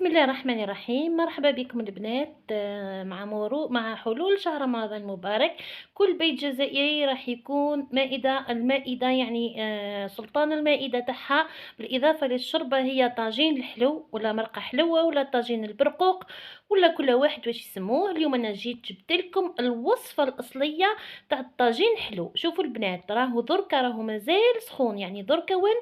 بسم الله الرحمن الرحيم. مرحبا بكم البنات، مع حلول شهر رمضان المبارك. كل بيت جزائري راح يكون المائدة يعني سلطان المائدة تاعها، بالإضافة للشربة هي طاجين الحلو ولا مرقة حلوة ولا طاجين البرقوق ولا كل واحد واش يسموه. اليوم أنا جبت لكم الوصفة الأصلية تاع الطاجين حلو. شوفوا البنات، راهو مازال سخون، يعني دركا وين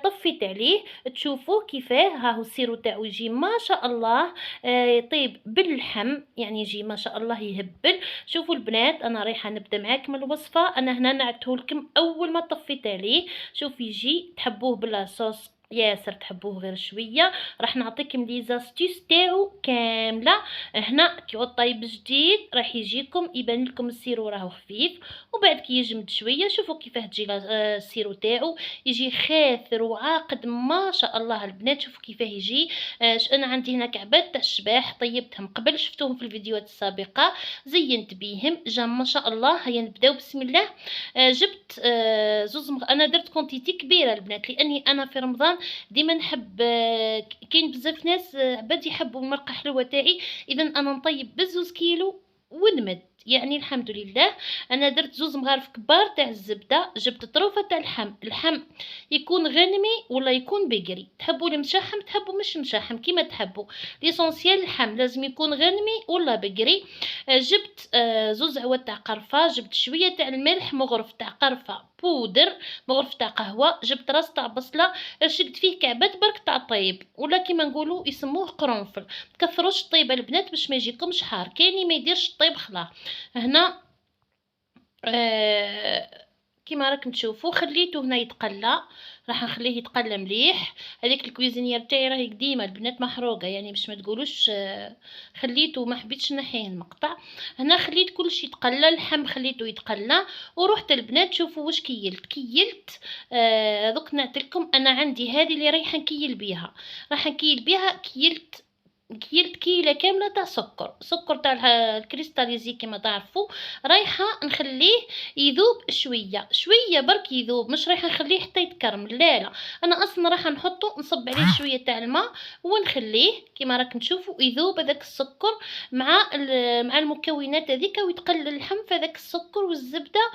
طفيت عليه تشوفوه كيفاه. هاهو السيرو تاعو يجي ما شاء الله، يطيب باللحم، يعني يجي ما شاء الله يهبل. شوفوا البنات، انا رايحه نبدا معاكم الوصفه. انا هنا نعدته لكم اول ما طفيت عليه. شوف يجي تحبوه بلا صوص ياسر، تحبوه غير شويه، راح نعطيكم لي زاستيس تاعو كامله. هنا كي طيب جديد راح يجيكم يبان لكم السيرو راهو خفيف، وبعد كي يجمد شويه شوفوا كيفاه تجي السيرو تاعو، يجي خاثر وعاقد ما شاء الله. البنات شوفوا كيفاه يجي. انا عندي هنا كعبات تاع الشباح طيبتهم قبل، شفتوهم في الفيديوهات السابقه، زينت بيهم جا ما شاء الله. هيا نبداو بسم الله. جبت انا درت كونتيتي كبيره البنات، لاني انا في رمضان ديما نحب، كاين بزاف ناس عباد يحبوا المرقه حلوه تاعي، اذا انا نطيب بزوز كيلو ونمد، يعني الحمد لله. انا درت زوز مغارف كبار تاع الزبده، جبت طروفه تاع اللحم يكون غنمي ولا يكون بقري، تحبوا المشحم تحبوا مش مشحم كيما تحبوا. ليسونسيال اللحم لازم يكون غنمي ولا بقري. جبت زوز عواد تاع قرفه، جبت شويه تاع الملح، مغرف تاع قرفه بودر، مغرف تاع قهوه، جبت راس تاع بصله، رشقت فيه كعبات برك تاع طيب، ولا كيما نقولوا يسموه قرنفل. تكثروش الطيب البنات باش ما يجيكمش حار، كاين اللي ما يديرش الطيب خلاص. هنا كيما راكم تشوفوا خليته هنا يتقلى، راح نخليه يتقلى مليح. هذيك الكويزينيير تاعي راهي قديمه البنات محروقه، يعني باش ما تقولوش خليته ما حبيتش نحيه المقطع. هنا خليت كلشي يتقلى، اللحم خليته يتقلى، ورحت البنات شوفوا واش كيلت. دوك نعطيلكم انا عندي هذه اللي رايحه نكيل بيها، راح نكيل بيها. كيلت كيلة كاملة تاع سكر تاع الكريستاليزي كما تعرفوا. رايحة نخليه يذوب شوية شوية برك يذوب، مش رايحة نخليه حتى يتكرمل، لا لا. انا اصلا راح نحطه نصب عليه شوية تاع الماء ونخليه كما راكم تشوفوا يذوب هذاك السكر مع المكونات هذيك، ويتقلل اللحم في هذاك السكر والزبدة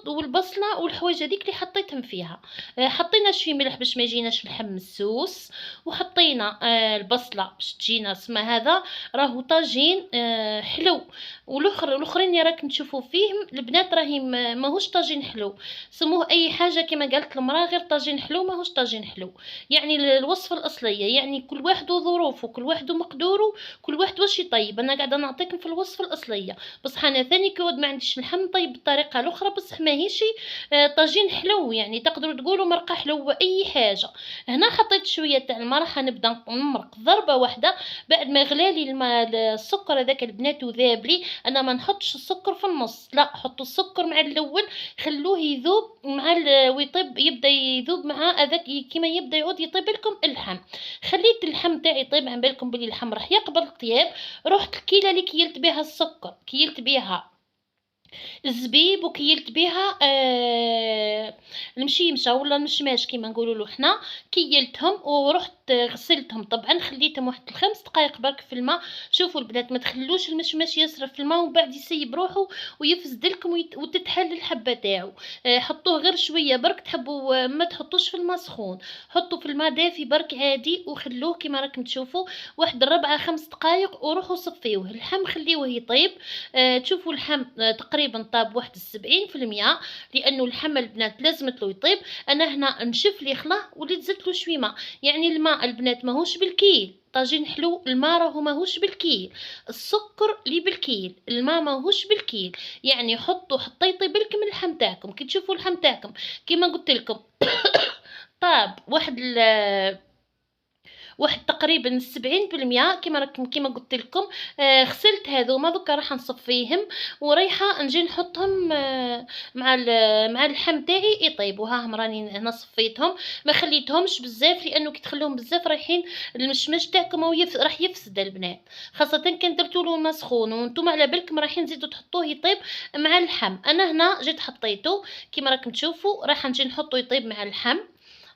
والبصلة والحوايج هذيك اللي حطيتهم فيها. حطينا شوية ملح باش ما يجيناش اللحم مسوس، وحطينا البصلة باش تجينا سما. هذا راهو طاجين حلو. الاخرين اللي راكم تشوفوا فيهم البنات راهي ماهوش طاجين حلو، سموه اي حاجه كما قالت المراه، غير طاجين حلو ماهوش طاجين حلو. يعني الوصفه الاصليه، يعني كل واحد وظروفه، كل واحد ومقدوره، كل واحد واش يطيب. انا قاعده نعطيكم في الوصفه الاصليه، بصح انا ثاني كود ما عنديش اللحم نطيب بالطريقه الاخرى، بصح ماهيش طاجين حلو، يعني تقدروا تقولوا مرقه حلوه اي حاجه. هنا حطيت شويه تاع الماء، راح نبدا نمرق ضربه واحده. بعد ما غلالي الماء السكر هذاك البنات وذاب لي، انا ما نحطش السكر في النص، لا حطوا السكر مع الاول، خلوه يذوب مع ويطيب، يبدا يذوب مع هذاك كيما يبدا يعود يطيب لكم اللحم. خليت اللحم تاعي يطيب، عن بالكم بلي اللحم راح يقبل الطياب. رحت الكيله اللي كيلت بها السكر، كيلت بها الزبيب، وكيلت بها المشيمشه ولا المشماش كيما نقولوا له حنا. كيلتهم ورحت غسلتهم، طبعا خليتهم واحد الخمس دقائق برك في الماء. شوفوا البنات، ما تخلوش المشماش يسرف في الماء ومن بعد يسيب روحه ويفسد لكم وتتحل الحبه تاعو. حطوه غير شويه برك، تحبوا ما تحطوش في الماء سخون، حطوا في الماء دافي برك عادي، وخلوه كيما راكم تشوفوا واحد ربعة 5 دقائق، وروحوا صفيوه. اللحم خليوه يطيب. تشوفوا اللحم تقريبا طاب واحد 70%، لانه اللحم البنات لازم له يطيب. انا هنا نشف لي خلاه وليت زدت له شويه ماء، يعني الماء البنات ماهوش بالكيل. طاجين حلو الماء راهو ماهوش بالكيل، السكر لي بالكيل، الماء ماهوش بالكيل. يعني حطوا يطيب لكم اللحم تاعكم. كي تشوفوا اللحم تاعكم كيما قلت لكم طاب واحد تقريبا 70%، كيما قلت لكم. غسلت هذوما دوكا راح نصفيهم، وريحه نجي نحطهم مع اللحم تاعي يطيبوا. ها هم راني هنا صفيتهم، ما خليتهمش بزاف، لانه كي تخلوهم بزاف رايحين المشمش تاعكم راح يفسد البنات، خاصه كان درتوا له ماء سخون وانتم على بالكم رايحين تزيدوا تحطوه يطيب مع اللحم. انا هنا جيت حطيته كيما راكم تشوفوا، راح نجي نحطه يطيب مع اللحم.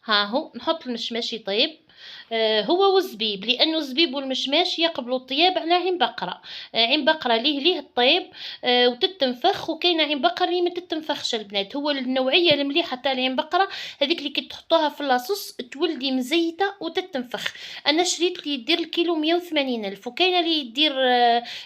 ها هو نحط المشماش يطيب، هو والزبيب، لأنه الزبيب والمشماش يقبلوا الطياب على عين بقرة. عين بقرة ليه الطيب وتتنفخ، وكاينة عين بقرة اللي ما تتنفخش البنات. هو النوعية المليحة تاع العين بقرة هذيك اللي كي تحطوها في لاصوص تولي مزيتة وتتنفخ. أنا شريت لي يدير الكيلو 180 ألف، وكاينة اللي يدير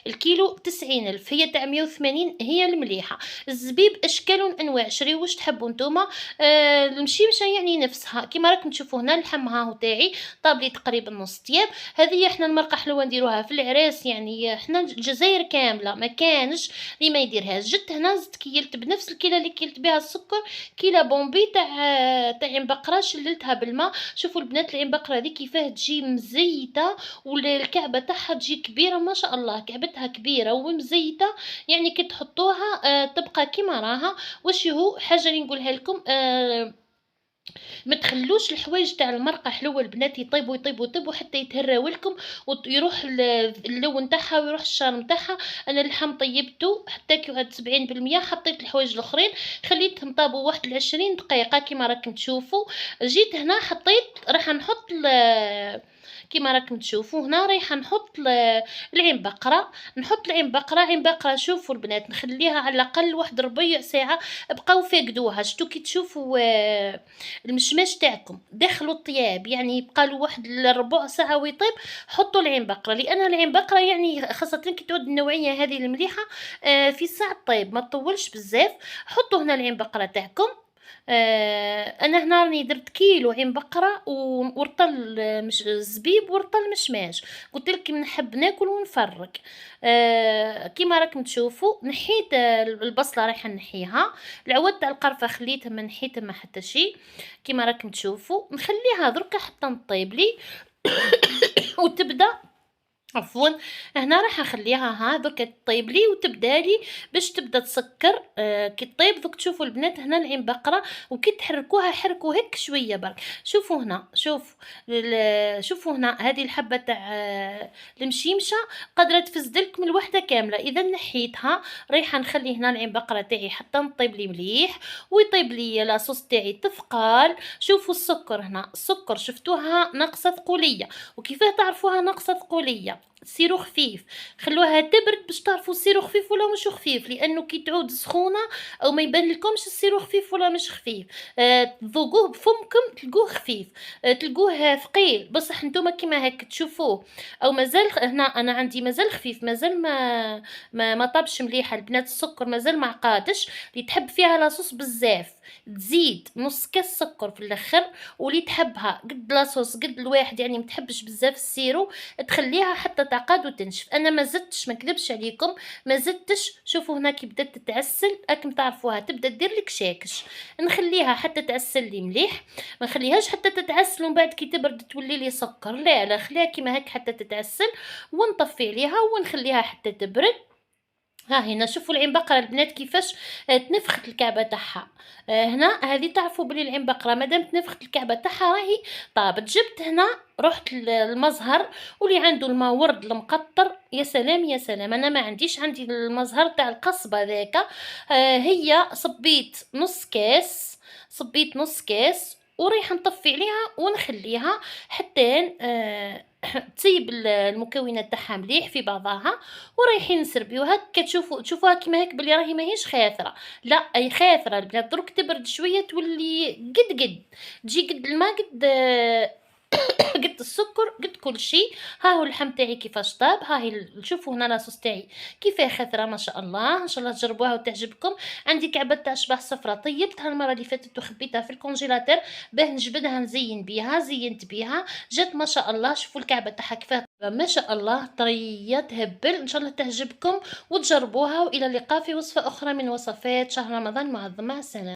الكيلو 90 ألف. هي تاع 180 هي المليحة. الزبيب أشكال وأنواع، شريو واش تحبوا نتوما. المشيمشة يعني نفسها كيما راكم تشوفوا هنا. اللحم هاهو تاعي طاب لي تقريبا نص طياب. هذه احنا المرقه حلوه نديروها في العراس، يعني احنا الجزائر كامله ما كانش اللي ما يديرهاش. جت هنا زدت كيلت بنفس الكيله اللي كيلت بها السكر، كيله بومبي تاع عين بقره، شللتها بالماء. شوفوا البنات العين بقره هذه كيفاه تجي مزيته، والكعبه تاعها تجي كبيره ما شاء الله، كعبتها كبيره ومزيته. يعني كي تحطوها تبقى كيما راها. واش هو حاجه اللي نقولها لكم، ما تخلوش الحوايج تاع المرقه حلوه البنات يطيبوا يطيبوا يطيبوا حتى يتهراو لكم ويروح اللون تاعها ويروح الشارم تاعها. انا اللحم طيبته حتى كي يعد 70%، حطيت الحوايج الاخرين خليتهم طابوا 21 دقيقه كيما راكم تشوفوا. جيت هنا حطيت، راح نحط كيما راكم تشوفوا هنا رايحه نحط العين بقره. نحط العين بقره، عين بقره شوفوا البنات نخليها على الاقل واحد ربع ساعه. بقاو فاقدوها. شتو كي تشوفوا المشماش تاعكم دخلوا الطياب يعني يبقى له واحد ربع ساعه ويطيب، حطوا العين بقره. لان العين بقره يعني خاصه كي تعود النوعيه هذه المليحه في ساعه طيب ما تطولش بزاف. حطوا هنا العين بقره تاعكم. انا هنا راني درت كيلو عين بقره ورطل مش زبيب ورطل مشماش. قلت لكم نحب ناكل ونفرق. كيما راكم تشوفوا نحيت البصله رايحه نحيها. العود تاع القرفه خليتها ما نحيتها ما حتى شي. كيما راكم تشوفوا نخليها دركا حتى نطيب لي وتبدا. عفوا هنا راح اخليها ها دوك تطيب لي وتبدا لي باش تبدا تسكر. كي طيب دوك تشوفوا البنات هنا العين بقره، وكي تحركوها حركوا هيك شويه برك. شوفوا هنا شوفوا هنا هذه الحبه تاع المشيمشه قادره تفسد لكم الوحده كامله. اذا نحيتها رايحه نخلي هنا العين بقره تاعي حتى نطيب لي مليح ويطيب لي لاصوص تاعي تثقال. شوفوا السكر هنا، السكر شفتوها ناقصه ثقوليه. وكيفاه تعرفوها ناقصه ثقوليه؟ سيرو خفيف. خلوها تبرد باش تعرفوا السيرو خفيف ولا مش خفيف، لانه كي تعود سخونه او ما يبان لكمش السيرو خفيف ولا مش خفيف. تذوقوه بفمكم تلقوه خفيف، تلقوه ثقيل بصح نتوما كيما هيك تشوفوه. او مازال هنا انا عندي مازال خفيف، مازال ما طابش مليحه البنات. السكر مازال ما عقادش. اللي تحب فيها لاصوص بزاف تزيد نص كاس سكر في الاخر، واللي تحبها قد لاصوص قد الواحد يعني متحبش بزاف السيرو تخليها حتى تعقد وتنشف. انا ما زدتش ما كذبش عليكم ما زدتش. شوفوا هنا كي بدات تتعسل راكم تعرفوها تبدا دير لك شاكش. نخليها حتى تعسل لي مليح، ما نخليهاش حتى تتعسل ومن بعد كي تبرد تولي لي سكر. لا لا خليها كيما هيك حتى تتعسل ونطفي عليها ونخليها حتى تبرد. ها هنا شوفوا العين بقره البنات كيفاش تنفخت الكعبه تاعها. هنا هذه تعرفوا بلي العين بقره مادام تنفخت الكعبه تاعها راهي طابت. جبت هنا رحت المزهر واللي عنده الماء ورد المقطر يا سلام يا سلام. انا ما عنديش، عندي المزهر تاع القصبه ذاك. هي صبيت نص كاس وريح نطفي عليها ونخليها حتى تسيب المكونات تاعها مليح في بعضها. ورايحين نسربيوها تشوفوها كيما هيك بلي راهي ماهيش خاثره. لا اي خاثره البنات، درك تبرد شويه تولي قد تجي قد الماء قد قد السكر قد كل شيء. ها هو اللحم تاعي كيفاش طاب. ها هي شوفوا هنا لاصوص تاعي كيفاه خضره ما شاء الله. ان شاء الله تجربوها وتعجبكم. عندي كعبه تاع اشباح صفراء طيبتها المره اللي فاتت وخبيتها في الكونجيلاتور باه نجبدها نزين بيها. زينت بيها جات ما شاء الله. شوفوا الكعبه تاعها كيفاه ما شاء الله طريه تهبل. ان شاء الله تعجبكم وتجربوها. والى اللقاء في وصفه اخرى من وصفات شهر رمضان معظم. مع السلامه.